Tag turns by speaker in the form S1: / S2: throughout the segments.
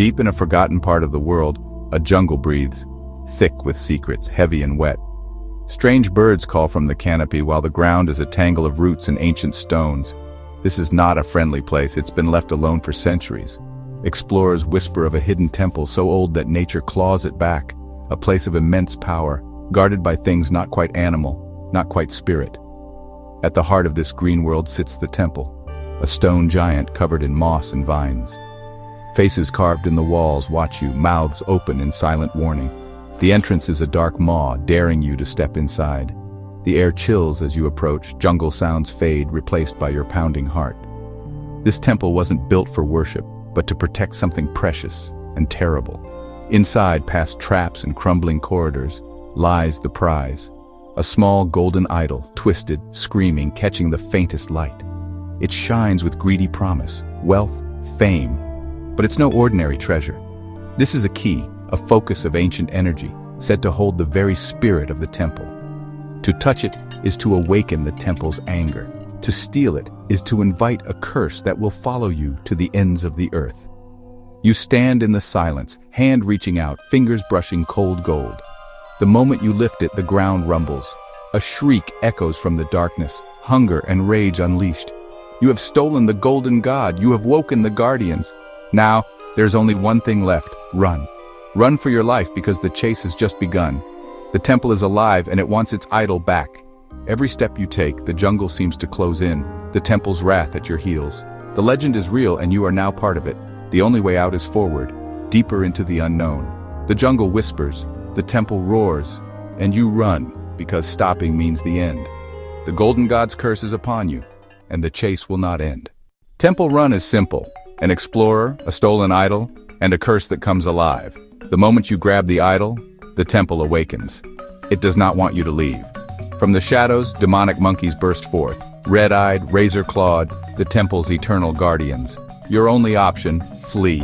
S1: Deep in a forgotten part of the world, a jungle breathes, thick with secrets, heavy and wet. Strange birds call from the canopy while the ground is a tangle of roots and ancient stones. This is not a friendly place, it's been left alone for centuries. Explorers whisper of a hidden temple so old that nature claws it back, a place of immense power, guarded by things not quite animal, not quite spirit. At the heart of this green world sits the temple, a stone giant covered in moss and vines. Faces carved in the walls watch you, mouths open in silent warning. The entrance is a dark maw, daring you to step inside. The air chills as you approach, jungle sounds fade, replaced by your pounding heart. This temple wasn't built for worship, but to protect something precious and terrible. Inside, past traps and crumbling corridors, lies the prize. A small golden idol, twisted, screaming, catching the faintest light. It shines with greedy promise, wealth, fame, but it's no ordinary treasure. This is a key, a focus of ancient energy, said to hold the very spirit of the temple. To touch it is to awaken the temple's anger. To steal it is to invite a curse that will follow you to the ends of the earth. You stand in the silence, hand reaching out, fingers brushing cold gold. The moment you lift it, the ground rumbles. A shriek echoes from the darkness, hunger and rage unleashed. You have stolen the golden god, you have woken the guardians. Now, there's only one thing left, run. Run for your life because the chase has just begun. The temple is alive and it wants its idol back. Every step you take, the jungle seems to close in, the temple's wrath at your heels. The legend is real and you are now part of it. The only way out is forward, deeper into the unknown. The jungle whispers, the temple roars, and you run, because stopping means the end. The golden god's curse is upon you, and the chase will not end. Temple Run is simple, an explorer, a stolen idol, and a curse that comes alive. The moment you grab the idol, the temple awakens. It does not want you to leave. From the shadows, demonic monkeys burst forth, red-eyed, razor-clawed, the temple's eternal guardians. Your only option, flee.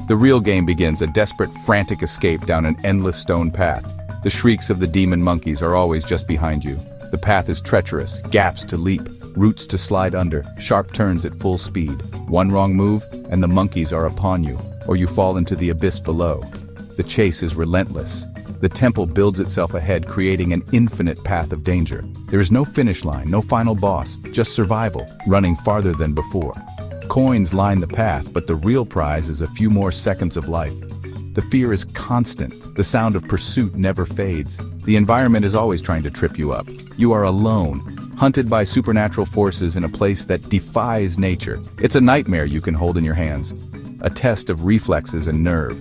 S1: The real game begins, a desperate, frantic escape down an endless stone path. The shrieks of the demon monkeys are always just behind you. The path is treacherous, gaps to leap, roots to slide under, sharp turns at full speed. One wrong move, and the monkeys are upon you, or you fall into the abyss below. The chase is relentless. The temple builds itself ahead, creating an infinite path of danger. There is no finish line, no final boss, just survival, running farther than before. Coins line the path, but the real prize is a few more seconds of life. The fear is constant. The sound of pursuit never fades. The environment is always trying to trip you up. You are alone, hunted by supernatural forces in a place that defies nature. It's a nightmare you can hold in your hands, a test of reflexes and nerve.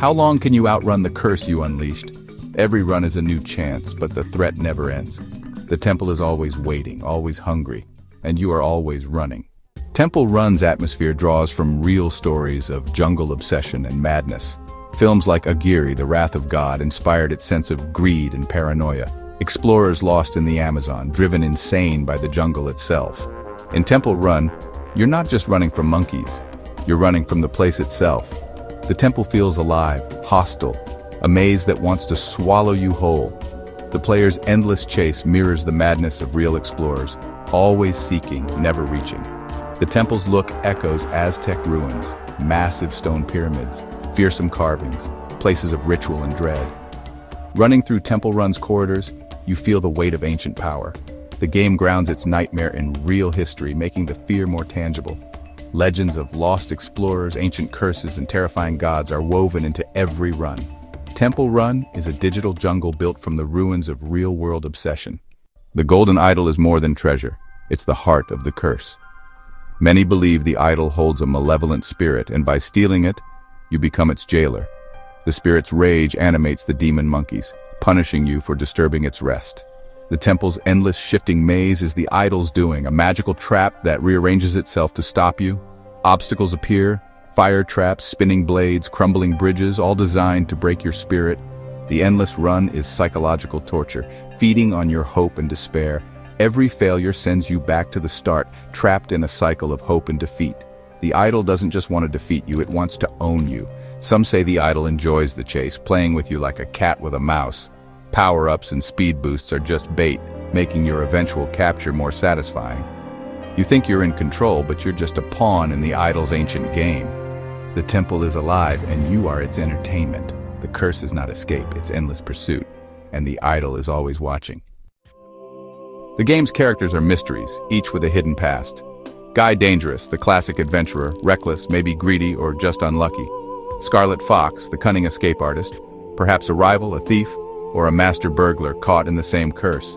S1: How long can you outrun the curse you unleashed? Every run is a new chance, but the threat never ends. The temple is always waiting, always hungry, and you are always running. Temple Run's atmosphere draws from real stories of jungle obsession and madness. Films like Aguirre, The Wrath of God, inspired its sense of greed and paranoia. Explorers lost in the Amazon, driven insane by the jungle itself. In Temple Run, you're not just running from monkeys, you're running from the place itself. The temple feels alive, hostile, a maze that wants to swallow you whole. The player's endless chase mirrors the madness of real explorers, always seeking, never reaching. The temple's look echoes Aztec ruins, massive stone pyramids, fearsome carvings, places of ritual and dread. Running through Temple Run's corridors, you feel the weight of ancient power. The game grounds its nightmare in real history, making the fear more tangible. Legends of lost explorers, ancient curses, and terrifying gods are woven into every run. Temple Run is a digital jungle built from the ruins of real-world obsession. The golden idol is more than treasure. It's the heart of the curse. Many believe the idol holds a malevolent spirit, and by stealing it, you become its jailer. The spirit's rage animates the demon monkeys, punishing you for disturbing its rest. The temple's endless shifting maze is the idol's doing, a magical trap that rearranges itself to stop you. Obstacles appear, fire traps, spinning blades, crumbling bridges, all designed to break your spirit. The endless run is psychological torture, feeding on your hope and despair. Every failure sends you back to the start, trapped in a cycle of hope and defeat. The idol doesn't just want to defeat you, it wants to own you. Some say the idol enjoys the chase, playing with you like a cat with a mouse. Power-ups and speed boosts are just bait, making your eventual capture more satisfying. You think you're in control, but you're just a pawn in the idol's ancient game. The temple is alive and you are its entertainment. The curse is not escape, it's endless pursuit, and the idol is always watching. The game's characters are mysteries, each with a hidden past. Guy Dangerous, the classic adventurer, reckless, maybe greedy, or just unlucky. Scarlett Fox, the cunning escape artist, perhaps a rival, a thief, or a master burglar caught in the same curse.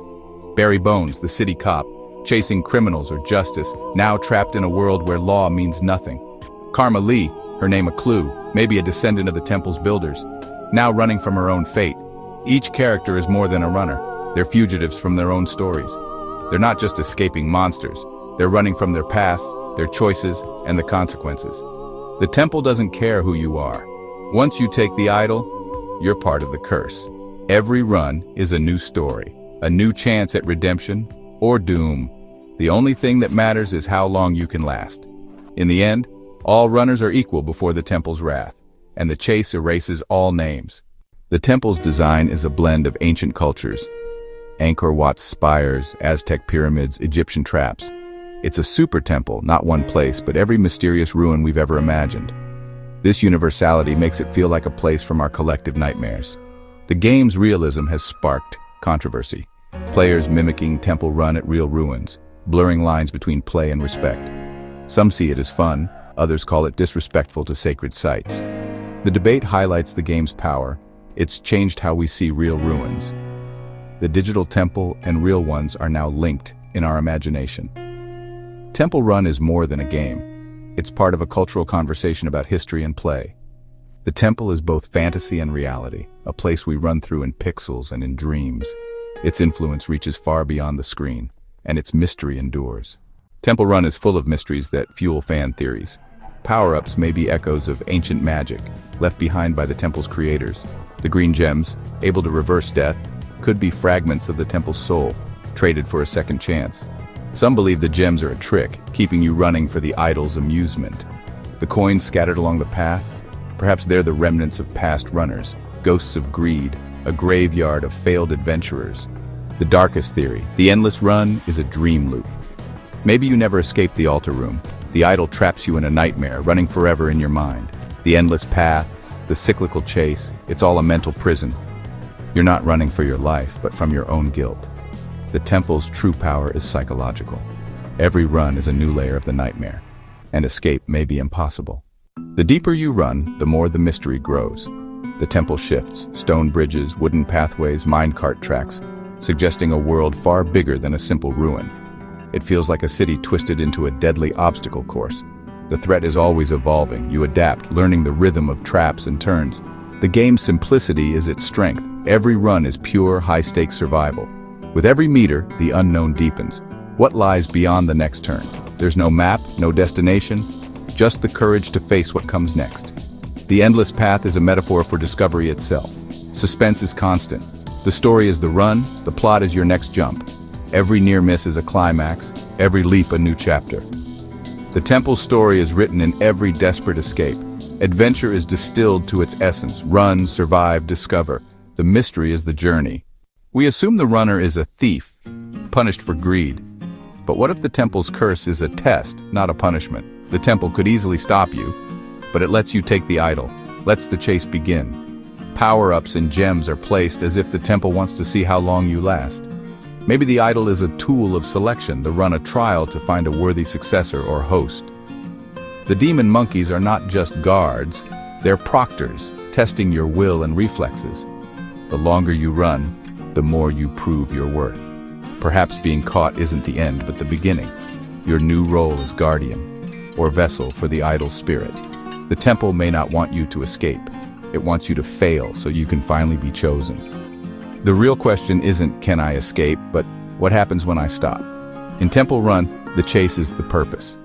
S1: Barry Bones, the city cop, chasing criminals or justice, now trapped in a world where law means nothing. Karma Lee, her name a clue, maybe a descendant of the temple's builders, now running from her own fate. Each character is more than a runner. They're fugitives from their own stories. They're not just escaping monsters. They're running from their past, their choices, and the consequences. The temple doesn't care who you are. Once you take the idol, you're part of the curse. Every run is a new story, a new chance at redemption or doom. The only thing that matters is how long you can last. In the end, all runners are equal before the temple's wrath, and the chase erases all names. The temple's design is a blend of ancient cultures. Angkor Wat's spires, Aztec pyramids, Egyptian traps. It's a super temple, not one place, but every mysterious ruin we've ever imagined. This universality makes it feel like a place from our collective nightmares. The game's realism has sparked controversy. Players mimicking Temple Run at real ruins, blurring lines between play and respect. Some see it as fun, others call it disrespectful to sacred sites. The debate highlights the game's power. It's changed how we see real ruins. The digital temple and real ones are now linked in our imagination. Temple Run is more than a game. It's part of a cultural conversation about history and play. The temple is both fantasy and reality, a place we run through in pixels and in dreams. Its influence reaches far beyond the screen, and its mystery endures. Temple Run is full of mysteries that fuel fan theories. Power-ups may be echoes of ancient magic, left behind by the temple's creators. The green gems, able to reverse death, could be fragments of the temple's soul, traded for a second chance. Some believe the gems are a trick, keeping you running for the idol's amusement. The coins scattered along the path, perhaps they're the remnants of past runners, ghosts of greed, a graveyard of failed adventurers. The darkest theory, the endless run, is a dream loop. Maybe you never escape the altar room. The idol traps you in a nightmare, running forever in your mind. The endless path, the cyclical chase, it's all a mental prison. You're not running for your life, but from your own guilt. The temple's true power is psychological. Every run is a new layer of the nightmare, and escape may be impossible. The deeper you run, the more the mystery grows. The temple shifts, stone bridges, wooden pathways, minecart tracks, suggesting a world far bigger than a simple ruin. It feels like a city twisted into a deadly obstacle course. The threat is always evolving. You adapt, learning the rhythm of traps and turns. The game's simplicity is its strength. Every run is pure, high-stakes survival. With every meter, the unknown deepens. What lies beyond the next turn? There's no map, no destination, just the courage to face what comes next. The endless path is a metaphor for discovery itself. Suspense is constant. The story is the run, the plot is your next jump. Every near miss is a climax, every leap a new chapter. The temple's story is written in every desperate escape. Adventure is distilled to its essence. Run, survive, discover. The mystery is the journey. We assume the runner is a thief, punished for greed. But what if the temple's curse is a test, not a punishment? The temple could easily stop you, but it lets you take the idol, lets the chase begin. Power-ups and gems are placed as if the temple wants to see how long you last. Maybe the idol is a tool of selection, the run a trial to find a worthy successor or host. The demon monkeys are not just guards, they're proctors, testing your will and reflexes. The longer you run, the more you prove your worth. Perhaps being caught isn't the end, but the beginning. Your new role as guardian, or vessel for the idol spirit. The temple may not want you to escape. It wants you to fail so you can finally be chosen. The real question isn't, can I escape, but what happens when I stop? In Temple Run, the chase is the purpose,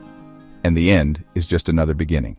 S1: and the end is just another beginning.